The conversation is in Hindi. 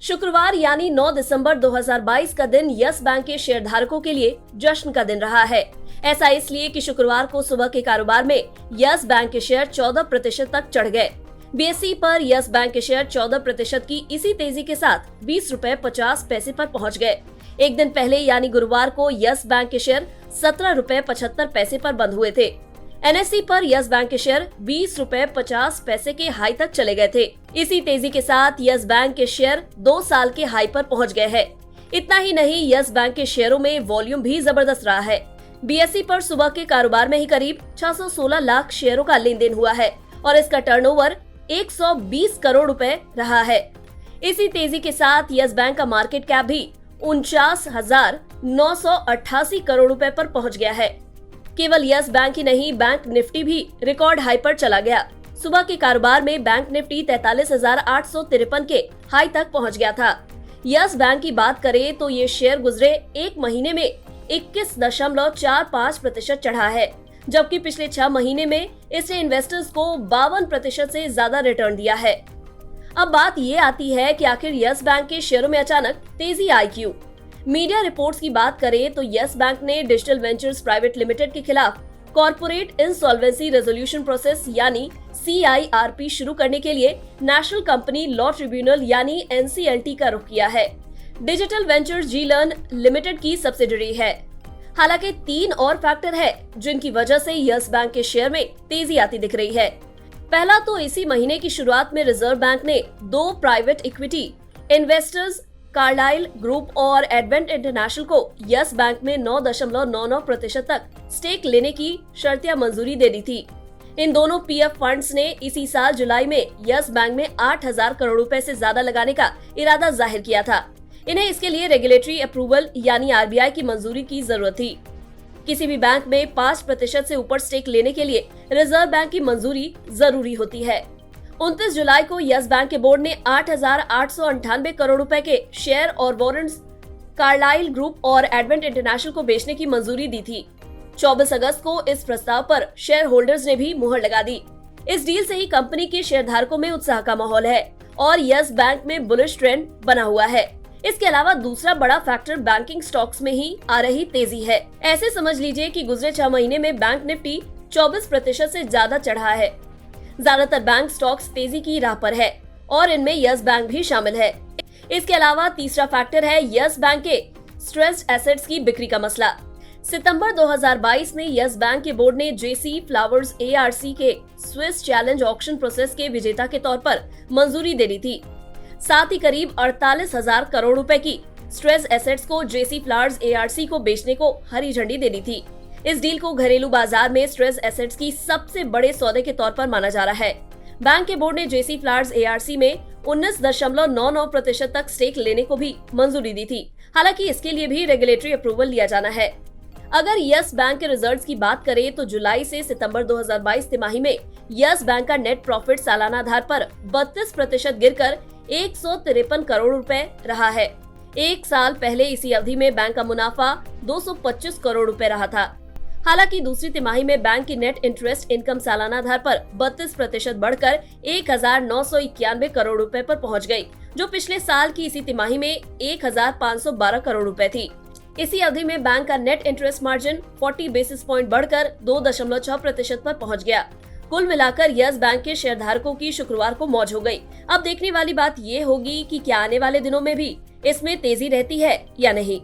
शुक्रवार यानी 9 दिसंबर 2022 का दिन यस बैंक के शेयरधारकों के लिए जश्न का दिन रहा है। ऐसा इसलिए कि शुक्रवार को सुबह के कारोबार में यस बैंक के शेयर 14% तक चढ़ गए। बीएसई पर यस बैंक के शेयर 14% की इसी तेजी के साथ 20 रुपए 50 पैसे पर पहुंच गए। एक दिन पहले यानी गुरुवार को यस बैंक के शेयर 17 रुपए 75 पैसे पर बंद हुए थे। एनएसई पर यस बैंक के शेयर 20 रुपए 50 पैसे के हाई तक चले गए थे। इसी तेजी के साथ यस बैंक के शेयर 2 साल के हाई पर पहुंच गए हैं। इतना ही नहीं, यस बैंक के शेयरों में वॉल्यूम भी जबरदस्त रहा है। बीएसई पर सुबह के कारोबार में ही करीब 616 लाख शेयरों का लेन देन हुआ है और इसका टर्नओवर 120 करोड़ रुपए रहा है। इसी तेजी के साथ यस बैंक का मार्केट कैप भी 49,988 करोड़ रुपए पर पहुंच गया है। केवल यस बैंक ही नहीं, बैंक निफ्टी भी रिकॉर्ड हाई पर चला गया। सुबह के कारोबार में बैंक निफ्टी 43,853 के हाई तक पहुंच गया था। यस बैंक की बात करें तो ये शेयर गुजरे एक महीने में 21.45% चढ़ा है, जबकि पिछले 6 महीने में इसने इन्वेस्टर्स को 52% से ज्यादा रिटर्न दिया है। अब बात ये आती है कि आखिर यस बैंक के शेयरों में अचानक तेजी आई क्यों? मीडिया रिपोर्ट्स की बात करें तो यस बैंक ने डिजिटल वेंचर्स प्राइवेट लिमिटेड के खिलाफ कॉर्पोरेट इंसॉल्वेंसी रेजोल्यूशन प्रोसेस यानी CIRP शुरू करने के लिए नेशनल कंपनी लॉ ट्रिब्यूनल यानी NCLT का रुख किया है। डिजिटल वेंचर्स जीलर्न लिमिटेड की सब्सिडरी है। हालांकि 3 और फैक्टर है जिनकी वजह से यस बैंक के शेयर में तेजी आती दिख रही है। पहला तो इसी महीने की शुरुआत में रिजर्व बैंक ने 2 private equity investors Carlisle group और एडवेंट इंटरनेशनल को यस बैंक में 9.99% तक स्टेक लेने की शर्तिया मंजूरी दे दी थी। इन दोनों पीएफ फंड्स ने इसी साल जुलाई में यस बैंक में 8,000 करोड़ रुपए से ज्यादा लगाने का इरादा जाहिर किया था। इन्हें इसके लिए रेगुलेटरी अप्रूवल यानी RBI की मंजूरी की जरूरत थी। किसी भी बैंक में 5% से ऊपर स्टेक लेने के लिए रिजर्व बैंक की मंजूरी जरूरी होती है। 29 जुलाई को यस बैंक के बोर्ड ने 8,898 करोड़ रुपए के शेयर और वारंट्स कार्लाइल ग्रुप और एडवेंट इंटरनेशनल को बेचने की मंजूरी दी थी। 24 अगस्त को इस प्रस्ताव पर शेयर होल्डर्स ने भी मुहर लगा दी। इस डील से ही कंपनी के शेयरधारकों में उत्साह का माहौल है और यस बैंक में बुलिश ट्रेंड बना हुआ है। इसके अलावा दूसरा बड़ा फैक्टर बैंकिंग स्टॉक्स में ही आ रही तेजी है। ऐसे समझ लीजिए कि गुजरे 6 महीने में बैंक निफ्टी 24% से ज्यादा चढ़ा है। ज्यादातर बैंक स्टॉक्स तेजी की राह पर है और इनमें यस बैंक भी शामिल है। इसके अलावा तीसरा फैक्टर है यस बैंक के स्ट्रेस्ड एसेट्स की बिक्री का मसला। सितंबर 2022 में यस बैंक के बोर्ड ने JC फ्लावर्स ARC के स्विस चैलेंज ऑक्शन प्रोसेस के विजेता के तौर पर मंजूरी दे दी थी। साथ ही करीब 48,000 करोड़ रुपए की स्ट्रेस एसेट्स को JC फ्लावर्स ARC को बेचने को हरी झंडी दे दी थी। इस डील को घरेलू बाजार में स्ट्रेस एसेट्स की सबसे बड़े सौदे के तौर पर माना जा रहा है। बैंक के बोर्ड ने JC फ्लावर्स ARC में 19.99% तक स्टेक लेने को भी मंजूरी दी थी। हालांकि इसके लिए भी रेगुलेटरी अप्रूवल लिया जाना है। अगर यस बैंक के रिजल्ट्स की बात करें तो जुलाई से सितंबर 2022 तिमाही में यस बैंक का नेट प्रॉफिट सालाना आधार पर 32% गिरकर 153 करोड़ रुपए रहा है। एक साल पहले इसी अवधि में बैंक का मुनाफा 225 करोड़ रुपए रहा था। हालांकि दूसरी तिमाही में बैंक की नेट इंटरेस्ट इनकम सालाना आधार पर 32% बढ़कर 1,991 करोड़ रुपए पर पहुंच गई, जो पिछले साल की इसी तिमाही में 1,512 करोड़ रुपए थी। इसी अवधि में बैंक का net interest margin 40 basis point बढ़कर 2.6% पर पहुंच गया। कुल मिलाकर यस बैंक के शेयरधारकों की शुक्रवार को मौज हो गई। अब देखने वाली बात ये होगी कि क्या आने वाले दिनों में भी इसमें तेजी रहती है या नहीं।